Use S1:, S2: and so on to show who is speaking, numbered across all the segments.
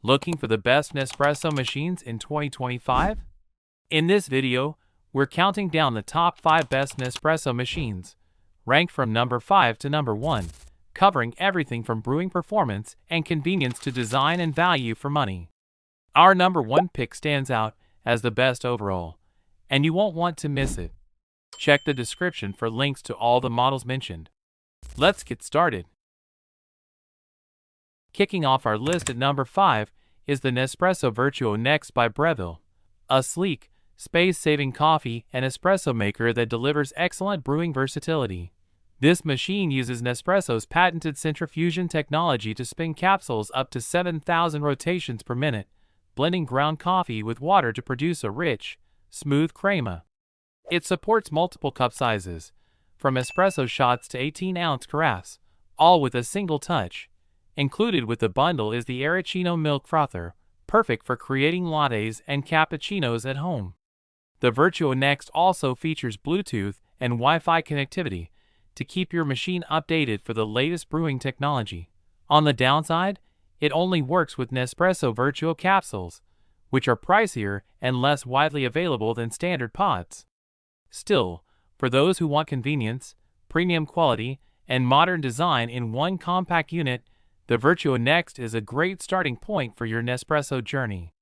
S1: Looking for the best Nespresso machines in 2025? In this video, we're counting down the top 5 best Nespresso machines, ranked from number 5 to number 1, covering everything from brewing performance and convenience to design and value for money. Our number 1 pick stands out as the best overall, and you won't want to miss it. Check the description for links to all the models mentioned. Let's get started. Kicking off our list at number 5 is the Nespresso Vertuo Next by Breville, a sleek, space-saving coffee and espresso maker that delivers excellent brewing versatility. This machine uses Nespresso's patented centrifusion technology to spin capsules up to 7,000 rotations per minute, blending ground coffee with water to produce a rich, smooth crema. It supports multiple cup sizes, from espresso shots to 18-ounce carafes, all with a single touch. Included with the bundle is the Arancino milk frother, perfect for creating lattes and cappuccinos at home. The Vertuo Next also features Bluetooth and Wi-Fi connectivity to keep your machine updated for the latest brewing technology. On the downside, it only works with Nespresso Vertuo capsules, which are pricier and less widely available than standard pods. Still, for those who want convenience, premium quality, and modern design in one compact unit, the Vertuo Next is a great starting point for your Nespresso journey.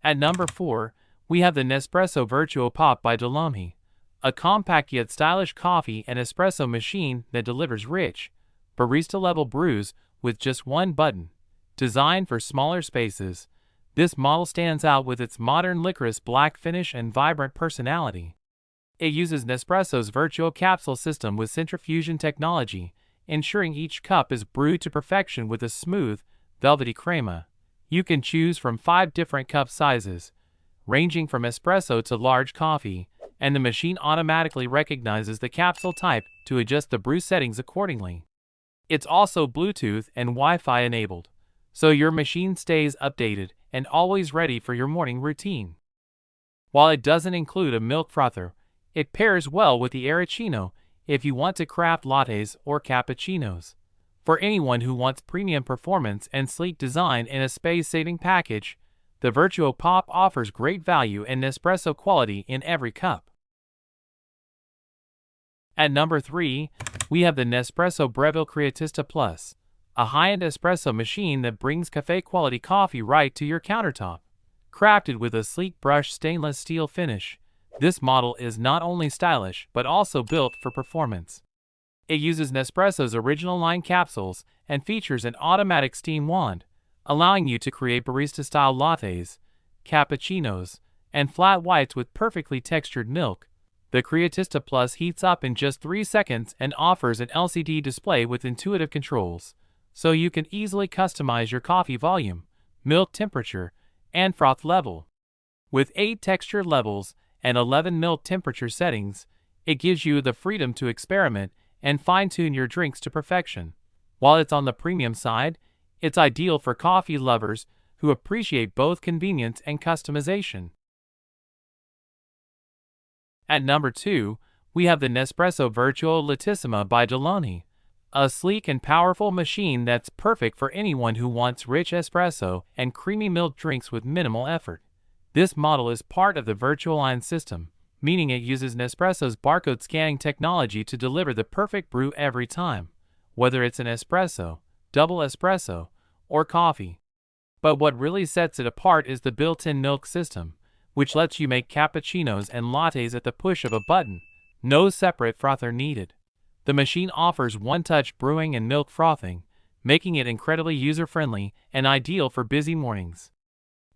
S1: At number 4, we have the Nespresso Vertuo Pop by Lattissima, a compact yet stylish coffee and espresso machine that delivers rich, barista-level brews with just one button. Designed for smaller spaces, this model stands out with its modern licorice black finish and vibrant personality. It uses Nespresso's Vertuo capsule system with centrifusion technology, ensuring each cup is brewed to perfection with a smooth, velvety crema. You can choose from 5 different cup sizes, ranging from espresso to large coffee, and the machine automatically recognizes the capsule type to adjust the brew settings accordingly. It's also Bluetooth and Wi-Fi enabled, so your machine stays updated and always ready for your morning routine. While it doesn't include a milk frother, it pairs well with the Arancino if you want to craft lattes or cappuccinos. For anyone who wants premium performance and sleek design in a space-saving package, the Vertuo Pop offers great value and Nespresso quality in every cup. At number 3, we have the Nespresso Breville Creatista Plus, a high-end espresso machine that brings cafe-quality coffee right to your countertop. Crafted with a sleek brushed stainless steel finish, this model is not only stylish but also built for performance. It uses Nespresso's original line capsules and features an automatic steam wand, allowing you to create barista-style lattes, cappuccinos, and flat whites with perfectly textured milk. The Creatista Plus heats up in just 3 seconds and offers an LCD display with intuitive controls, so you can easily customize your coffee volume, milk temperature, and froth level. With 8 texture levels and 11 milk temperature settings, it gives you the freedom to experiment and fine-tune your drinks to perfection. While it's on the premium side, it's ideal for coffee lovers who appreciate both convenience and customization. At number 2, we have the Nespresso Vertuo Lattissima by Lattissima, a sleek and powerful machine that's perfect for anyone who wants rich espresso and creamy milk drinks with minimal effort. This model is part of the Vertuo line system, meaning it uses Nespresso's barcode scanning technology to deliver the perfect brew every time, whether it's an espresso, double espresso, or coffee. But what really sets it apart is the built-in milk system, which lets you make cappuccinos and lattes at the push of a button, no separate frother needed. The machine offers one-touch brewing and milk frothing, making it incredibly user-friendly and ideal for busy mornings.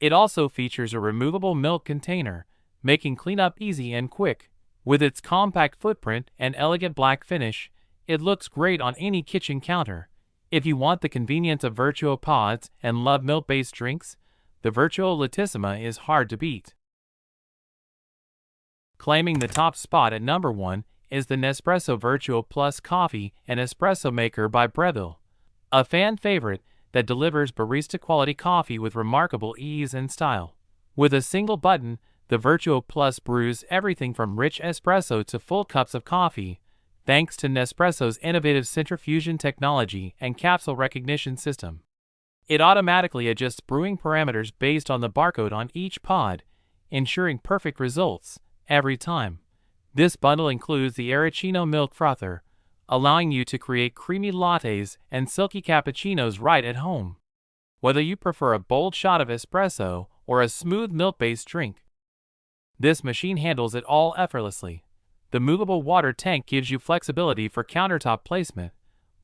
S1: It also features a removable milk container, making cleanup easy and quick. With its compact footprint and elegant black finish, it looks great on any kitchen counter. If you want the convenience of Vertuo pods and love milk-based drinks, the Vertuo Lattissima is hard to beat. Claiming the top spot at number 1 is the Nespresso Vertuo Plus Coffee and Espresso Maker by Breville, a fan favorite that delivers barista-quality coffee with remarkable ease and style. With a single button, the Vertuo Plus brews everything from rich espresso to full cups of coffee, thanks to Nespresso's innovative centrifusion technology and capsule recognition system. It automatically adjusts brewing parameters based on the barcode on each pod, ensuring perfect results every time. This bundle includes the Arancino milk frother, allowing you to create creamy lattes and silky cappuccinos right at home. Whether you prefer a bold shot of espresso or a smooth milk-based drink, this machine handles it all effortlessly. The movable water tank gives you flexibility for countertop placement,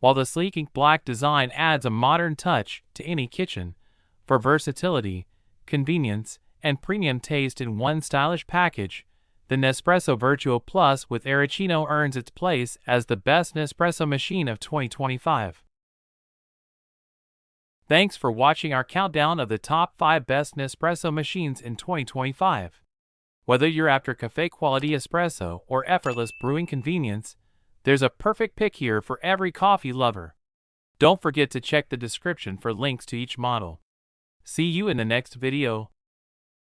S1: while the sleek ink black design adds a modern touch to any kitchen. For versatility, convenience, and premium taste in one stylish package, the Nespresso Vertuo Plus with Arancino earns its place as the best Nespresso machine of 2025. Thanks for watching our countdown of the top 5 best Nespresso machines in 2025. Whether you're after cafe-quality espresso or effortless brewing convenience, there's a perfect pick here for every coffee lover. Don't forget to check the description for links to each model. See you in the next video.